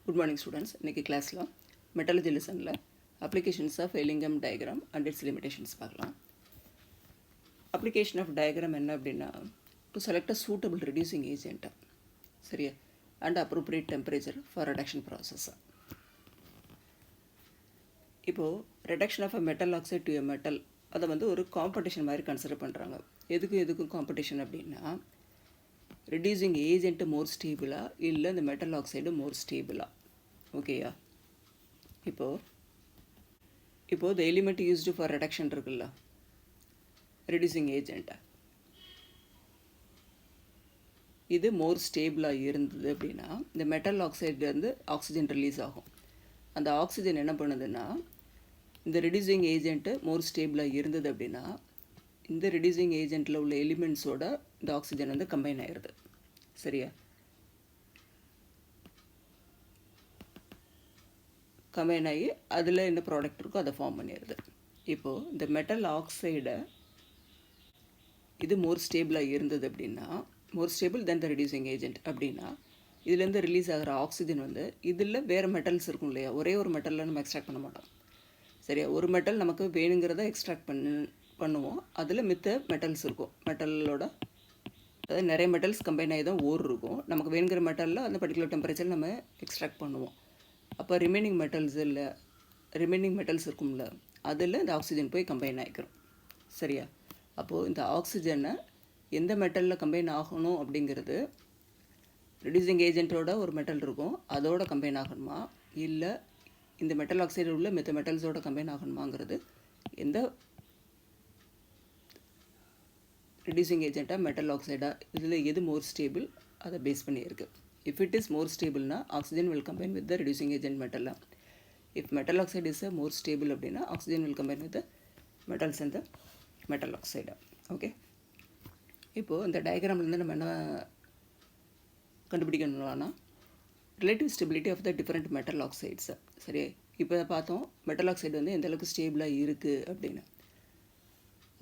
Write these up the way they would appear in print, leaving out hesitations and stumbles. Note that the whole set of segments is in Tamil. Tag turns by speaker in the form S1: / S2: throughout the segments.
S1: Good morning students. இன்னைக்கு கிளாஸில் மெட்டாலஜி லெசனில் applications of Ellingham diagram and its limitations பார்க்கலாம். அப்ளிகேஷன் ஆஃப் டயக்ராம் என்ன அப்படின்னா, to select a suitable reducing agent, சரியா, and appropriate temperature for reduction process. இப்போது reduction of a metal oxide to a metal அதை வந்து ஒரு காம்படிஷன் மாதிரி கன்சிடர் பண்ணுறாங்க. எதுக்கும் காம்படிஷன் அப்படின்னா, ரெடியூசிங் ஏஜென்ட்டு மோர் ஸ்டேபிளாக இல்லை இந்த மெட்டல் ஆக்சைடு மோர் ஸ்டேபிளாக. ஓகேயா? இப்போது த எலிமெண்ட் யூஸ்டு ஃபார் ரெடக்ஷன் இருக்குல்ல, ரெடியூசிங் ஏஜென்ட், இது மோர் ஸ்டேபிளாக இருந்தது அப்படின்னா இந்த மெட்டல் ஆக்சைட்லேருந்து ஆக்சிஜன் ரிலீஸ் ஆகும். அந்த ஆக்சிஜன் என்ன பண்ணுதுன்னா, இந்த ரெடியூசிங் ஏஜென்ட்டு மோர் ஸ்டேபிளாக இருந்தது அப்படின்னா இந்த ரெடியூசிங் ஏஜென்ட்டில் உள்ள எலிமெண்ட்ஸோட இந்த ஆக்சிஜன் வந்து கம்பைன் ஆகிடுது. சரியா? கம்பைன் ஆகி அதில் என்ன ப்ராடக்ட் இருக்கோ அதை ஃபார்ம் பண்ணிடுது. இப்போது இந்த மெட்டல் ஆக்சைடை இது மோர் ஸ்டேபிளாக இருந்தது அப்படின்னா, மோர் ஸ்டேபிள் தென் த ரெடியூசிங் ஏஜென்ட் அப்படின்னா, இதுலேருந்து ரிலீஸ் ஆகிற ஆக்சிஜன் வந்து இதில் வேறு மெட்டல்ஸ் இருக்கும் இல்லையா, ஒரே ஒரு மெட்டலில் நம்ம எக்ஸ்ட்ராக்ட் பண்ண மாட்டோம். சரியா? ஒரு மெட்டல் நமக்கு வேணுங்கிறத எக்ஸ்ட்ராக்ட் பண்ணுவோம், அதில் மித்த மெட்டல்ஸ் இருக்கும். மெட்டலோட அதாவது நிறைய மெட்டல்ஸ் கம்பைன் ஆகி தான் ஓர் இருக்கும். நமக்கு வேணுங்கிற மெட்டலில் அந்த பர்டிகுலர் டெம்பரேச்சரில் நம்ம எக்ஸ்ட்ராக்ட் பண்ணுவோம். அப்போ ரிமைனிங் மெட்டல்ஸ் இருக்கும்ல, அதில் இந்த ஆக்சிஜன் போய் கம்பைன் ஆகிக்கிறோம். சரியா? அப்போது இந்த ஆக்சிஜனை எந்த மெட்டலில் கம்பைன் ஆகணும் அப்படிங்கிறது, ரெடியூசிங் ஏஜென்ட்டோட ஒரு மெட்டல் இருக்கும் அதோட கம்பைன் ஆகணுமா, இல்லை இந்த மெட்டல் ஆக்சைடு உள்ள மித்த மெட்டல்ஸோட கம்பைன் ஆகணுமாங்கிறது எந்த ரெடியூசிங் ஏஜென்ட்டாக மெட்டல் ஆக்சைடாக இதில் எது மோர் ஸ்டேபிள் அதை பேஸ் பண்ணியிருக்கு. இஃப் இட் இஸ் மோர் ஸ்டேபிள்னா oxygen will combine with the reducing agent metal. If metal oxide is a more stable அப்படின்னா oxygen will combine with the metals and the metal oxide. Okay, இப்போது இந்த டயக்ராம்லேருந்து நம்ம என்ன கண்டுபிடிக்கணும்னா, relative stability of the different metal oxides. சரி, இப்போ பார்த்தோம் மெட்டல் ஆக்சைடு வந்து எந்தளவுக்கு ஸ்டேபிளாக இருக்குது அப்படின்னு.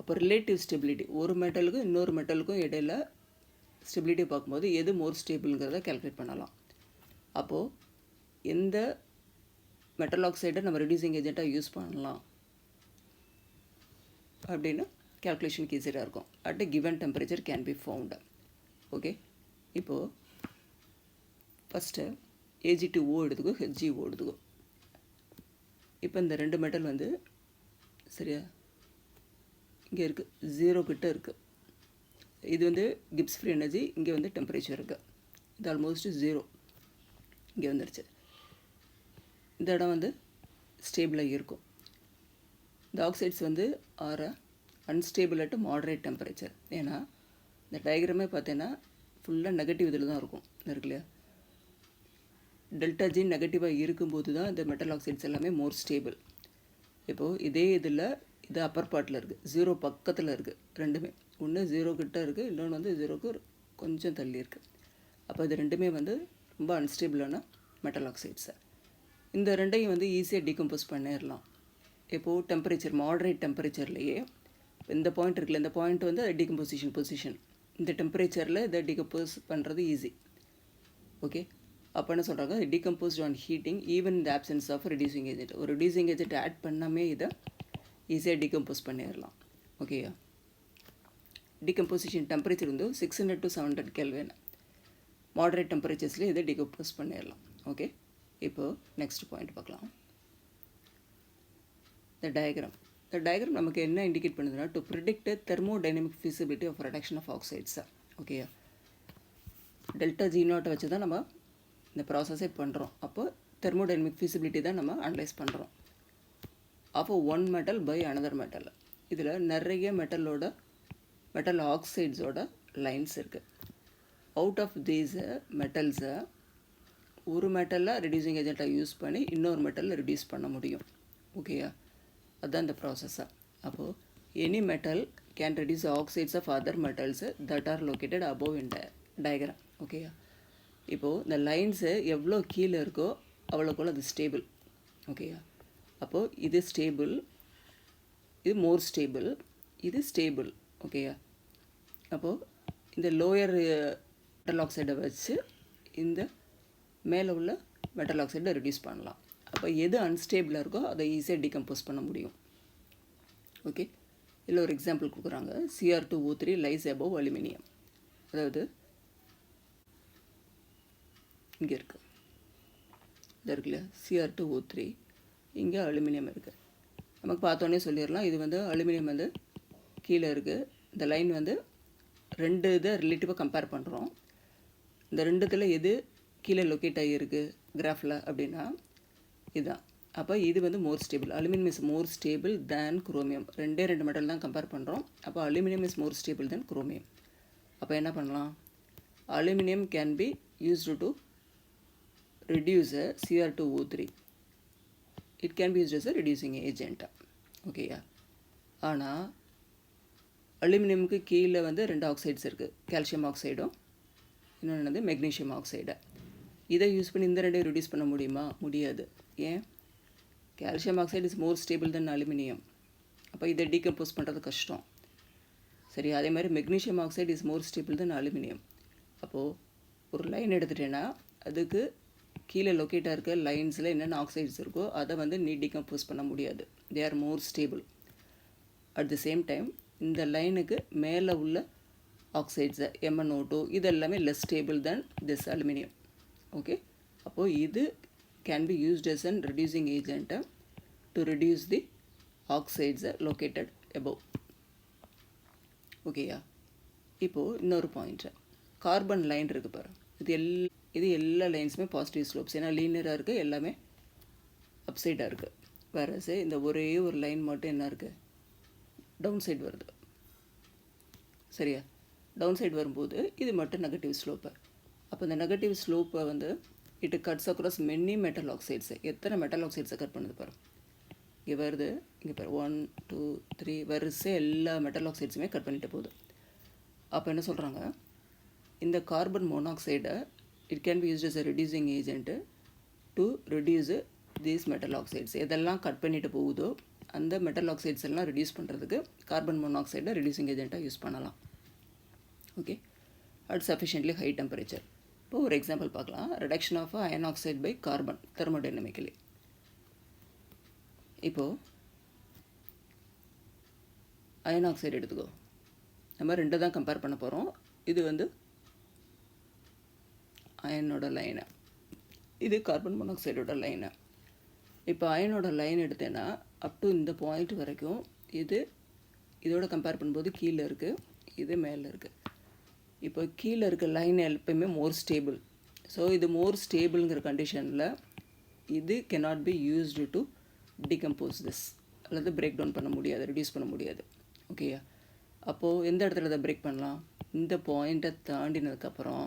S1: அப்போ ரிலேட்டிவ் ஸ்டெபிலிட்டி, ஒரு மெட்டலுக்கும் இன்னொரு மெட்டலுக்கும் இடையில் ஸ்டெபிலிட்டி பார்க்கும்போது எது மோர் ஸ்டேபிள்ங்கிறத கேல்குலேட் பண்ணலாம். அப்போது எந்த மெட்டல் ஆக்சைடை நம்ம ரெடியூசிங் ஏஜென்ட்டாக யூஸ் பண்ணலாம் அப்படின்னு கேல்குலேஷனுக்கு ஈஸியாக இருக்கும். At a given temperature can be found. Okay, இப்போது ஃபஸ்ட்டு Ag2O எடுத்துக்கோ, HgO எடுத்துக்கோ. இப்போ இந்த ரெண்டு மெட்டல் வந்து சரியா இங்கே இருக்குது, 0 கிட்ட இருக்குது. இது வந்து கிப்ஸ் ஃப்ரீ எனர்ஜி, இங்கே வந்து டெம்பரேச்சர் இருக்குது. இது ஆல்மோஸ்ட் 0 இங்கே வந்துடுச்சு. இந்த இடம் வந்து ஸ்டேபிளாக இருக்கும். இந்த ஆக்சைட்ஸ் வந்து R unstable at moderate temperature. ஏன்னா இந்த டயக்ராமே பார்த்தீங்கன்னா ஃபுல்லாக நெகட்டிவ் இதில் தான் இருக்கும், இருக்கு இல்லையா? டெல்டா ஜி நெகட்டிவாக இருக்கும்போது தான் இந்த மெட்டல் ஆக்சைட்ஸ் எல்லாமே மோர் ஸ்டேபிள். இப்போது இதே இதில் இது அப்பர் பார்ட்டில் இருக்குது, 0 பக்கத்தில் இருக்குது. ரெண்டுமே ஒன்று 0 கிட்ட இருக்குது, இன்னொன்று வந்து 0க்கு கொஞ்சம் தள்ளி இருக்குது. அப்போ இது ரெண்டுமே வந்து ரொம்ப அன்ஸ்டேபிளான மெட்டல் ஆக்சைட்ஸை. இந்த ரெண்டையும் வந்து ஈஸியாக டீகம்போஸ் பண்ணிடலாம். இப்போது டெம்பரேச்சர் மாடரேட் டெம்பரேச்சர்லேயே இந்த பாயிண்ட் இருக்குல்ல, இந்த பாயிண்ட் வந்து டீகம்போசிஷன் பொசிஷன். இந்த டெம்பரேச்சரில் இதை டீகம்போஸ் பண்ணுறது ஈஸி. ஓகே, அப்போ என்ன சொல்கிறாங்க, டீகம்போஸ்ட் ஆன் ஹீட்டிங் ஈவன் இந்த ஆப்சன்ஸ் ஆஃப் ரெடியூசிங் ஏஜென்ட். ஒரு ரெடியூசிங் ஏஜென்ட் ஆட் பண்ணாமே இதை ஈஸியாக டீகம்போஸ் பண்ணிடலாம். ஓகேயா? டீகம்போசிஷன் டெம்பரேச்சர் வந்து 600 to 700 கெல்வின். மாடரேட் டெம்பரேச்சர்ஸில் இதை டீகம்போஸ் பண்ணிடலாம். ஓகே, இப்போது நெக்ஸ்ட் பாயிண்ட் பார்க்கலாம். இந்த டயக்ராம் நமக்கு என்ன இண்டிகேட் பண்ணுதுன்னா, to predict thermodynamic feasibility of reduction of oxides. ஓகேயா? டெல்டா G0 வச்சு தான் நம்ம இந்த ப்ராசஸே பண்ணுறோம். அப்போ தெர்மோடைனமிக் ஃபீசிபிலிட்டி தான் நம்ம அனலைஸ் பண்ணுறோம். அப்போ one metal by another metal, இதில் நிறைய மெட்டல் ஆக்சைட்ஸோட லைன்ஸ் இருக்குது. அவுட் ஆஃப் தீஸ் மெட்டல்ஸை ஒரு மெட்டலில் ரெடியூசிங் ஏஜென்ட்டாக யூஸ் பண்ணி இன்னொரு மெட்டலில் ரெடியூஸ் பண்ண முடியும். ஓகேயா? அதுதான் இந்த ப்ராசஸ்ஸாக. அப்போது any metal can reduce oxides of other metals that are located above in diagram. ஓகேயா? இப்போது இந்த லைன்ஸு எவ்வளோ கீழே இருக்கோ அவ்வளோக்குள்ள அது ஸ்டேபிள். ஓகேயா? அப்போது இது ஸ்டேபிள், இது மோர் ஸ்டேபிள், இது ஸ்டேபிள். ஓகேயா? அப்போது இந்த லோயர் மெட்டல் ஆக்சைடை வச்சு இந்த மேலே உள்ள மெட்டல் ஆக்சைடை ரெடியூஸ் பண்ணலாம். அப்போ எது அன்ஸ்டேபிளாக இருக்கோ அதை ஈஸியாக டீகம்போஸ் பண்ண முடியும். ஓகே, இதில் ஒரு எக்ஸாம்பிள் கொடுக்குறாங்க. Cr2O3 lies above aluminium. அதாவது இங்கே இருக்குது, இது இருக்குல்ல Cr2O3, இங்கே அலுமினியம் இருக்குது. நமக்கு பார்த்தோன்னே சொல்லிடலாம், இது வந்து அலுமினியம் வந்து கீழே இருக்குது. இந்த லைன் வந்து ரெண்டு இதை ரிலேட்டிவாக கம்பேர் பண்ணுறோம். இந்த ரெண்டுத்தில் எது கீழே லொக்கேட் ஆகியிருக்கு கிராஃபில் அப்படின்னா இதுதான். அப்போ இது வந்து மோர் stable. Aluminium is more stable than chromium. ரெண்டு மெட்டல் தான் கம்பேர் பண்ணுறோம். அப்போ aluminium is more stable than chromium. அப்போ என்ன பண்ணலாம்? Aluminium can be used to reduce a Cr2O3. It can be used as a reducing agent. ஓகேயா? ஆனால் அலுமினியமுக்கு கீழே வந்து 2 ஆக்சைட்ஸ் இருக்குது. கால்சியம் ஆக்சைடும் இன்னொன்று வந்து மெக்னீஷியம் ஆக்சைடு. இதை யூஸ் பண்ணி இந்த ரெண்டையும் ரெடியூஸ் பண்ண முடியுமா? முடியாது. ஏன்? Calcium oxide is more stable then aluminium. அப்போ இதை டீகம்போஸ் பண்ணுறது கஷ்டம். சரி, அதே மாதிரி magnesium oxide is more stable then aluminium. அப்போது ஒரு லைன் எடுத்துட்டேன்னா அதுக்கு கீழே லொக்கேட்டாக இருக்க லைன்ஸில் என்னென்ன ஆக்சைட்ஸ் இருக்கோ அதை வந்து நீ டீகம்போஸ் பண்ண முடியாது. They are more stable. At the same time இந்த லைனுக்கு மேலே உள்ள ஆக்சைட்ஸை MnO2 இது எல்லாமே less stable then this aluminium. Okay, அப்போது இது can be used as an reducing agent to reduce the oxides located above. ஓகேயா? இப்போது இன்னொரு பாயிண்ட்டு, கார்பன் லைன் இருக்குது பாரு. இது எல்லா லைன்ஸுமே பாசிட்டிவ் ஸ்லோப்ஸ். ஏன்னா லீனியராக இருக்குது, எல்லாமே அப்சைடாக இருக்குது. வேறஸ் இந்த ஒரே ஒரு லைன் மட்டும் என்ன இருக்குது, டவுன் சைடு வருது. சரியா? டவுன் சைடு வரும்போது இது மட்டும் நெகட்டிவ் ஸ்லோப்பு. அப்போ இந்த நெகட்டிவ் ஸ்லோப்பை வந்து it cuts across many metal oxides. எத்தனை மெட்டல் ஆக்சைட்ஸை கட் பண்ணுது பாரு. இங்கே வருது, இங்கே பாரு 1 2 3 வரிசை எல்லா மெட்டல் ஆக்சைட்ஸுமே கட் பண்ணிட்டு போகுது. அப்போ என்ன சொல்கிறாங்க, இந்த கார்பன் மோனாக்சைடை it can be used as a reducing agent to reduce these metal oxides. எதெல்லாம் கட் பண்ணிட்டு போகுதோ அந்த மெட்டல் ஆக்சைட்ஸ் எல்லாம் ரெடியூஸ் பண்ணுறதுக்கு கார்பன் மோனாக்சைடை ரெடியூசிங் ஏஜெண்ட்டாக யூஸ் பண்ணலாம். Okay, at sufficiently high temperature. இப்போ ஒரு எக்ஸாம்பிள் பார்க்கலாம். Reduction of iron oxide by carbon thermodynamically. இப்போது அயன் ஆக்சைடு எடுத்துக்கோ. நம்ம ரெண்டு தான் கம்பேர் பண்ண போகிறோம். இது வந்து அயனோட லைனு, இது கார்பன் மோனாக்சைடோட லைனு. இப்போ அயனோட லைன் எடுத்தேன்னா அப் டு இந்த பாயிண்ட் வரைக்கும் இது இதோட கம்பேர் பண்ணும்போது கீழே இருக்குது, இது மேலே இருக்குது. இப்போ கீழே இருக்க லைன் எப்பயுமே மோர் ஸ்டேபிள். ஸோ இது மோர் ஸ்டேபிள்ங்கிற கண்டிஷனில் இது cannot be used to decompose this, அல்லது பிரேக் டவுன் பண்ண முடியாது, ரெடியூஸ் பண்ண முடியாது. ஓகேயா? அப்போது எந்த இடத்துல அதை பிரேக் பண்ணலாம்? இந்த பாயிண்ட்டை தாண்டினதுக்கப்புறம்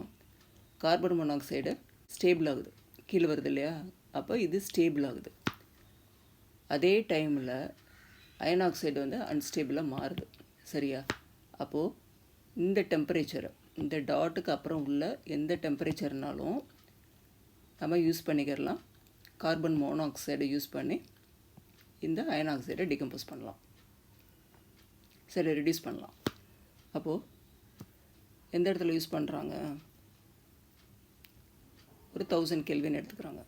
S1: கார்பன் மோனாக்சைடு ஸ்டேபிள் ஆகுது, கீழே வருது இல்லையா? அப்போ இது ஸ்டேபிள் ஆகுது. அதே டைமில் அயன் ஆக்சைடு வந்து அன்ஸ்டேபிளாக மாறுது. சரியா? அப்போது இந்த டெம்பரேச்சர், இந்த டாட்டுக்கு அப்புறம் உள்ள எந்த டெம்பரேச்சர்னாலும் நம்ம யூஸ் பண்ணிக்கிறலாம். கார்பன் மோனாக்சைடை யூஸ் பண்ணி இந்த அயன் ஆக்சைடை டிகம்போஸ் பண்ணலாம். சரி, ரெடியூஸ் பண்ணலாம். அப்போது எந்த இடத்துல யூஸ் பண்ணுறாங்க? ஒரு 1000 கெல்வின் எடுத்துக்கிறாங்க.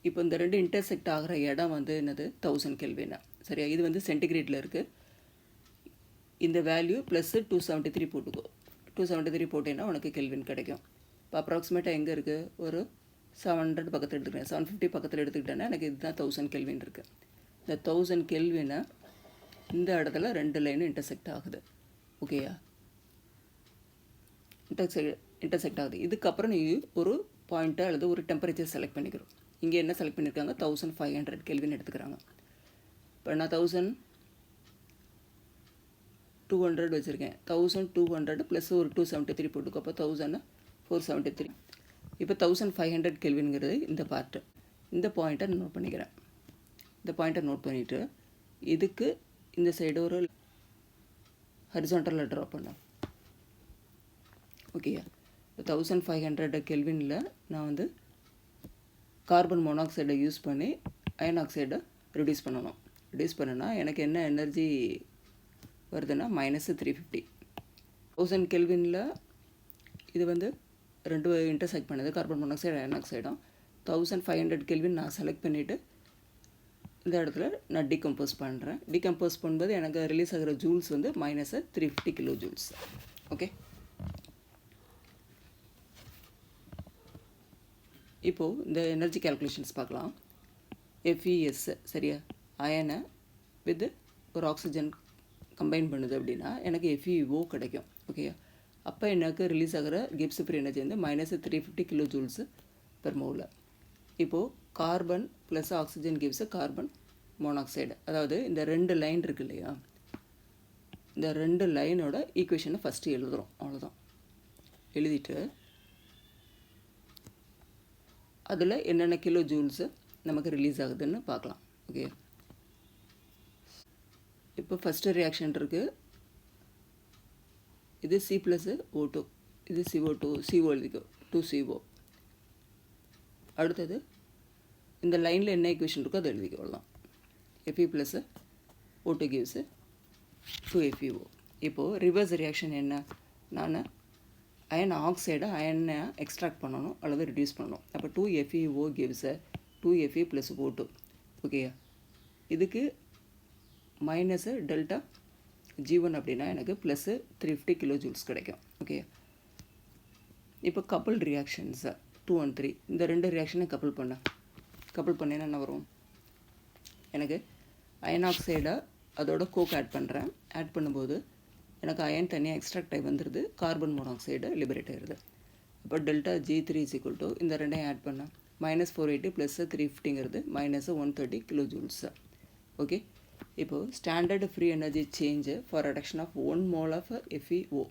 S1: இப்போ இந்த ரெண்டு இன்டர்செக்ட் ஆகிற இடம் வந்து என்னது? 1000 கெல்வின். சரியா? இது வந்து சென்டிகிரேட்டில் இருக்குது. இந்த வேல்யூ ப்ளஸ் 273 போட்டுக்கோ. 273 போட்டேன்னா உனக்கு கெல்வின் கிடைக்கும். இப்போ அப்ராக்சிமேட்டாக எங்கே இருக்குது? ஒரு 700 பக்கத்தில் எடுத்துக்கிறேன், 750 பக்கத்தில் எடுத்துக்கிட்டேன்னா எனக்கு இதுதான் 1000 கெல்வின் இருக்குது. இந்த 1000 கெல்வினை இந்த இடத்துல ரெண்டு லைனும் இன்டர்செக்ட் ஆகுது. ஓகேயா? இன்டர்செக்ட் ஆகுது. இதுக்கப்புறம் நீ ஒரு பாயிண்ட்டை அல்லது ஒரு டெம்பரேச்சர் செலக்ட் பண்ணிக்கிறோம். இங்கே என்ன செலக்ட் பண்ணியிருக்காங்க? 1500 கெல்வின் எடுத்துக்கிறாங்க. இப்போ நான் 1200 வச்சுருக்கேன். 1200 ப்ளஸ் ஒரு 273 போட்டுக்கோ. அப்போ 1473. இப்போ 1500 கெல்வின்ங்கிறது இந்த பார்ட்டு. இந்த பாயிண்ட்டை நோட் பண்ணிக்கிறேன். இந்த பாயிண்ட்டை நோட் பண்ணிவிட்டு இதுக்கு இந்த சைடு ஒரு ஹரிசாண்டலில் ட்ராப் பண்ணேன். ஓகேயா? இப்போ 1500 கெல்வினில் நான் வந்து கார்பன் மோனாக்சைடை யூஸ் பண்ணி அயன் ஆக்சைடை ரெடியூஸ் பண்ணணும். ரெடியூஸ் பண்ணனா எனக்கு என்ன எனர்ஜி வருதுன்னா -350. 1000 கெல்வினில் இது வந்து ரெண்டு இன்டர்செக்ட் பண்ணது கார்பன் மோனாக்சைடு அயன் ஆக்சைடும் 1500 கெல்வின் நான் செலக்ட் பண்ணிவிட்டு இந்த இடத்துல நான் டீகம்போஸ் பண்ணுறேன். டீகம்போஸ் பண்ணும்போது எனக்கு ரிலீஸ் ஆகிற ஜூல்ஸ் வந்து -350 கிலோ ஜூல்ஸ். ஓகே, இப்போது இந்த எனர்ஜி கேல்குலேஷன்ஸ் பார்க்கலாம். FeS சரியா, அயனை வித் ஒரு ஆக்சிஜன் கம்பைன் பண்ணுது அப்படின்னா எனக்கு FeO கிடைக்கும். ஓகே, அப்போ எனக்கு ரிலீஸ் ஆகிற கிப்ஸ் ஃப்ரீ எனர்ஜி வந்து -350 கிலோ ஜூல்ஸு பெர் மோல். இப்போது carbon plus oxygen gives carbon monoxide, அதாவது இந்த 2 லைன் இருக்கு இல்லையா, இந்த 2 லைனோட ஈக்குவேஷனை ஃபஸ்ட்டு எழுதுகிறோம். அவ்வளோதான். எழுதிட்டு அதில் என்னென்ன கிலோ ஜூல்ஸு நமக்கு ரிலீஸ் ஆகுதுன்னு பார்க்கலாம். ஓகே, இப்போ ஃபஸ்ட்டு ரியாக்ஷன் இருக்குது. இது C+O2, இது CO2, CO எழுதிக்கோ, 2CO. அடுத்தது இந்த லைனில் என்ன ஈக்குவேஷன் இருக்கோ அதை எழுதிக்கலாம். Fe + O2 gives 2FeO. இப்போது ரிவர்ஸ் ரியாக்ஷன் என்ன, நான் அயன் ஆக்சைடை அயனை எக்ஸ்ட்ராக்ட் பண்ணணும் அல்லது ரிடியூஸ் பண்ணணும். அப்போ 2FeO gives 2Fe + O2. ஓகேயா, இதுக்கு மைனஸு டெல்டா G1 அப்படின்னா எனக்கு +350 கிலோ ஜூல்ஸ் கிடைக்கும். ஓகே, இப்போ கப்புள் ரியாக்ஷன்ஸ் 2 and 3, இந்த 2 ரியாக்ஷனை கப்புள் பண்ணேன்னா என்ன வரும், எனக்கு அயன் ஆக்சைடை அதோட கோக் ஆட் பண்ணுறேன். ஆட் பண்ணும்போது எனக்கு அயன் தனியாக எக்ஸ்ட்ராக்ட் ஆகி வந்துடுது, கார்பன் மோனாக்சைடு லிபரேட் ஆகிடுது. அப்போ டெல்டா G3 = இந்த ரெண்டையும் ஆட் பண்ணேன், -480 + 350ங்கிறது -130 கிலோ ஜூல்ஸ். ஓகே, இப்போது standard free energy change for reduction of 1 mole of FeO.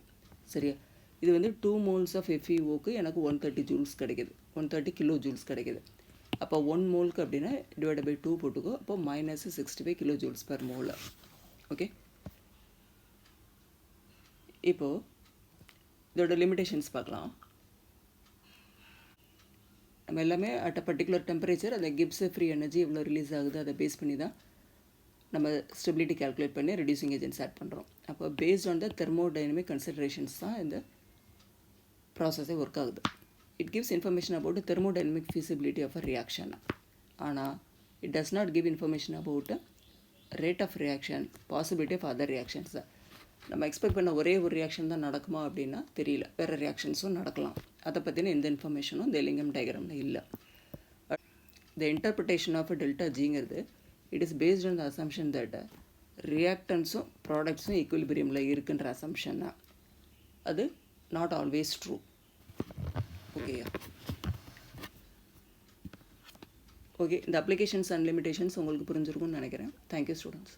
S1: சரியா, இது வந்து 2 moles ஆஃப் FeOக்கு எனக்கு 130 ஜூல்ஸ் கிடைக்கிது, 130 கிலோ ஜூல்ஸ் கிடைக்கிது. அப்போ 1 மோலுக்கு அப்படின்னா /2 போட்டுக்கோ, அப்போ -65 kilojoules per mole. Okay, இப்போது இதோட லிமிடேஷன்ஸ் பார்க்கலாம். நம்ம எல்லாமே அட் அ பர்டிகுலர் டெம்பரேச்சர் அந்த கிப்ஸ் ஃப்ரீ எனர்ஜி எவ்வளோ ரிலீஸ் ஆகுது அதை பேஸ் பண்ணி தான் நம்ம ஸ்டெபிலிட்டி கால்குலேட் பண்ணி ரெடியூசிங் ஏஜென்ட்ஸ் ஆட் பண்ணுறோம். அப்போ based on the thermodynamic considerations தான் இந்த ப்ராசஸே ஒர்க் ஆகுது. It gives information about thermodynamic feasibility of a reaction. ஆனால் it does not give information about rate of reaction, possibility of other reactions. நம்ம எக்ஸ்பெக்ட் பண்ண ஒரே ஒரு ரியாக்ஷன் தான் நடக்குமா அப்படின்னா தெரியல, வேறு ரியாக்ஷன்ஸும் நடக்கலாம். அதை பற்றின எந்த இன்ஃபர்மேஷனும் இந்த எல்லிங்கம் டயக்ராமில் இல்லை. த இன்டர்பிரிட்டேஷன் ஆஃப் டெல்டா ஜிங்கிறது it is based on the assumption that ரியாக்டன்ஸும் ப்ராடக்ட்ஸும் ஈக்குவலிபிரியமில் இருக்குன்ற அசம்ஷன். அது நாட் ஆல்வேஸ் ட்ரூ. ஓகேயா, ஓகே, இந்த அப்ளிகேஷன்ஸ் அண்ட் லிமிடேஷன்ஸ் உங்களுக்கு புரிஞ்சிருக்கும்னு நினைக்கிறேன். Thank you students.